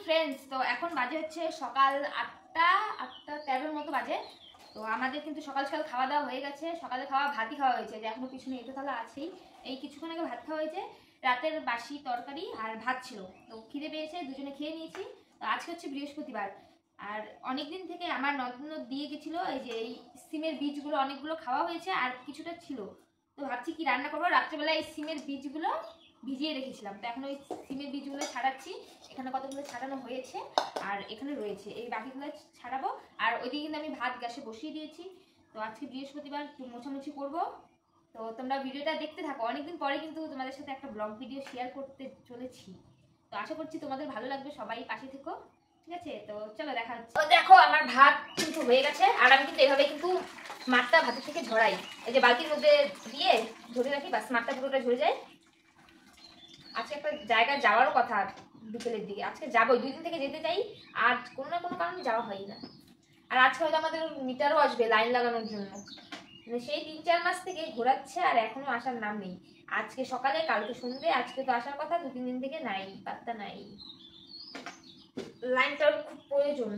Friends, তো এখন বাজে হচ্ছে সকাল 8টা 13-র মতো বাজে। তো আমাদের কিন্তু সকাল সকাল খাওয়া দাওয়া হয়ে গেছে। সকালে ভাতই খাওয়া হয়েছে, যে এখনো পিছনে এটা তাহলে আছেই। এই কিছুক্ষণ আগে ভাত খাওয়া হয়েছে, রাতের বাসি তরকারি আর ভাত ছিল। তো খিদে পেয়েছে, দুজনে খেয়ে নিয়েছি। তো আজকে হচ্ছে বৃহস্পতিবার, আর অনেকদিন থেকে আমার ননদ দিয়ে গেছিলো এই যে এই সিমের বীজগুলো, অনেকগুলো খাওয়া হয়েছে আর কিছুটা ছিল। তো ভাবছি কি রান্না করবো। রাত্রেবেলা এই সিমের বীজগুলো ভিজিয়ে রেখেছিলাম, তো এখন ওই সিমের বীজগুলো ছাড়াচ্ছি। এখানে কতগুলো ছাড়ানো হয়েছে আর এখানে রয়েছে, এই বাকিগুলো ছাড়াবো। আর ওইদিকে কিন্তু আমি ভাত গ্যাসে বসিয়ে দিয়েছি। তো আজকে বৃহস্পতিবার মোছামুছি করবো। তো তোমরা ভিডিওটা দেখতে থাকো। অনেকদিন পরে কিন্তু তোমাদের সাথে একটা ব্লগ ভিডিও শেয়ার করতে চলেছি। তো আশা করছি তোমাদের ভালো লাগবে, সবাই পাশে থেকো, ঠিক আছে? তো চলো দেখা হচ্ছে। তো দেখো আমার ভাত কিন্তু হয়ে গেছে, আর আমি কিন্তু এভাবে কিন্তু মাঠটা ভাতের থেকে ঝরাই। এই যে বালতির মধ্যে দিয়ে ঝরে রাখি, বাস মাঠটা পুরোটা ঝরে যায়। আজকে একটা জায়গায় যাওয়ারও কথা বিকেলের দিকে, আজকে যাবো। 2 দিন থেকে যেতে চাই, আর কোনো না কোনো কারণে যাওয়া হয় না। আর আজকে হয়তো আমাদের মিটারও আসবে লাইন লাগানোর জন্য। মানে সেই 3-4 মাস থেকে ঘোরাচ্ছে আর এখনো আসার নাম নেই। আজকে সকালে, কালকে সন্ধ্যে, আজকে তো আসার কথা, 2-3 দিন থেকে নাই, পাত্তা নাই। লাইনটার খুব প্রয়োজন।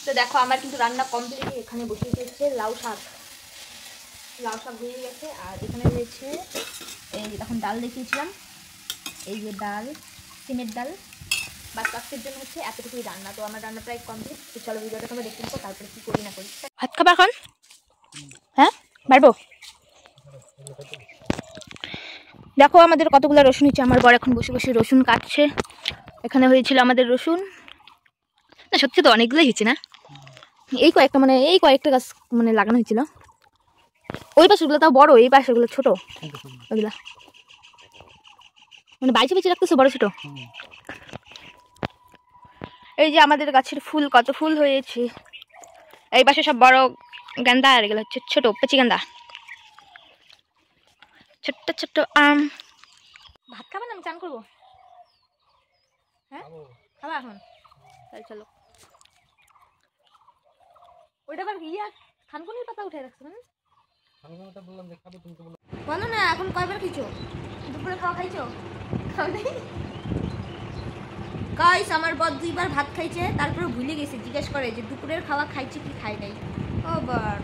তো দেখো আমার কিন্তু রান্না কমপ্লিট। এখানে বসিয়ে দিয়েছে লাউ শাক হয়ে গেছে। আর এখানে রয়েছে এই তখন ডাল দেখিয়েছিলাম, এই যে ডাল, সিমের ডাল। বাস আজকের জন্য হচ্ছে এতটুকুই রান্না। তো আমার রান্না প্রায় কমপ্লিট। তো চলো ভিডিওটা তোমরা দেখতে থাকো, তারপরে কি করি না করি। ভাত খাবা এখন? হ্যাঁ পারবো। দেখো আমাদের কতগুলো রসুন হচ্ছে। আমার বর এখন বসে বসে রসুন কাটছে। এখানে হয়েছিল আমাদের রসুন, না সত্যি তো অনেকগুলোই হয়েছে না, এই কয়েকটা গাছ মানে লাগানো হয়েছিল। ওই পাশেগুলো তাও বড়, এই পাশেগুলো ছোট। ওইগুলা মানে বাইচে বেঁচে রাখতেছে, বড় ছোট। এই যে আমাদের গাছের ফুল, কত ফুল হয়েছে। এই পাশে সব বড় গান্দা, আর এগুলো হচ্ছে ছোট পেঁচি গান্দা, ছোট্ট ছোট্ট আম। ভাত খাবে না? আমি চান করবো। হ্যাঁ খাবা এখন? তাই চলো। ওইটা আবার ইয়া থানকুনির পাতা উঠে রাখছে মানে বলো না। এখন কয়বার খাইছো? দুপুরে খাওয়া খাইছো? খাও নাই? গাইস আমার বর 2বার ভাত খাইছে, তারপরে ভুলে গেছে জিজ্ঞেস করে যে দুপুরের খাওয়া খাইছে কি খাই নাই। ও বার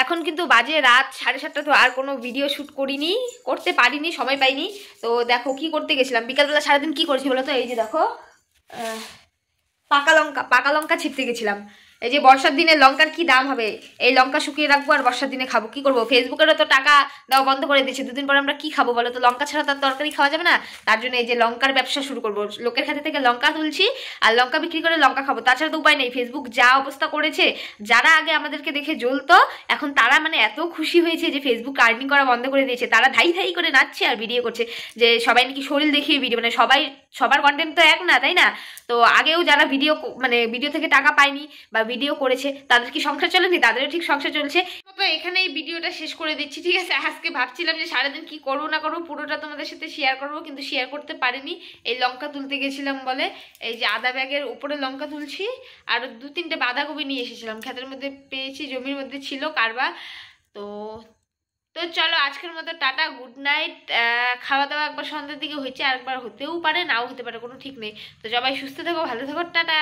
এখন কিন্তু বাজে রাত 7:30। তো আর কোনো ভিডিও শ্যুট করতে পারিনি, সময় পাইনি। তো দেখো কি করতে গেছিলাম বিকালবেলা, সারাদিন কি করেছি বলো তো। এই যে দেখো পাকা লঙ্কা ছিটতে গেছিলাম। এই যে বর্ষার দিনে লঙ্কার কি দাম হবে, এই লঙ্কা শুকিয়ে রাখবো আর বর্ষার দিনে খাবো। কি করবো, ফেসবুকেরও তো টাকা দেওয়া বন্ধ করে দিয়েছে। 2 দিন পর আমরা কি খাবো বলো তো? লঙ্কা ছাড়া তার তরকারি খাওয়া যাবে না। তার জন্য এই যে লঙ্কার ব্যবসা শুরু করবো। লোকের হাতে থেকে লঙ্কা তুলছি আর লঙ্কা বিক্রি করে লঙ্কা খাবো, তাছাড়া তো উপায় নেই। ফেসবুক যা অবস্থা করেছে, যারা আগে আমাদেরকে দেখে জ্বলতো, এখন তারা মানে এত খুশি হয়েছে যে ফেসবুক আর্নিং করা বন্ধ করে দিয়েছে। তারা ধাই ধাই করে নাচছে আর ভিডিও করছে, যে সবাই নাকি শরীর দেখিয়ে ভিডিও, মানে সবার কন্টেন্ট তো এক না, তাই না? তো আগেও যারা ভিডিও থেকে টাকা পায়নি বা ভিডিও করেছে, তাদের কি সংসার চলেনি? তাদেরও ঠিক সংসার চলছে। তো এখানে এই ভিডিওটা শেষ করে দিচ্ছি, ঠিক আছে? আজকে ভাবছিলাম যে সারাদিন কি করবো না করবো, পুরোটা তোমাদের সাথে শেয়ার করবো, কিন্তু শেয়ার করতে পারিনি। এই লঙ্কা তুলতে গেছিলাম বলে, এই যে আদা ব্যাগের উপরে লঙ্কা তুলছি। আর 2-3টে বাঁধাকপি নিয়ে এসেছিলাম, ক্ষেতের মধ্যে পেয়েছি, জমির মধ্যে ছিল কারবা। তো তো চলো আজকের মতো টাটা, গুড নাইট। খাওয়া দাওয়া একবার সন্ধ্যের দিকে হয়েছে, আর একবার হতেও পারে, নাও হতে পারে, কোনো ঠিক নেই। তো সবাই সুস্থ থেকো, ভালো থেকো, টাটা।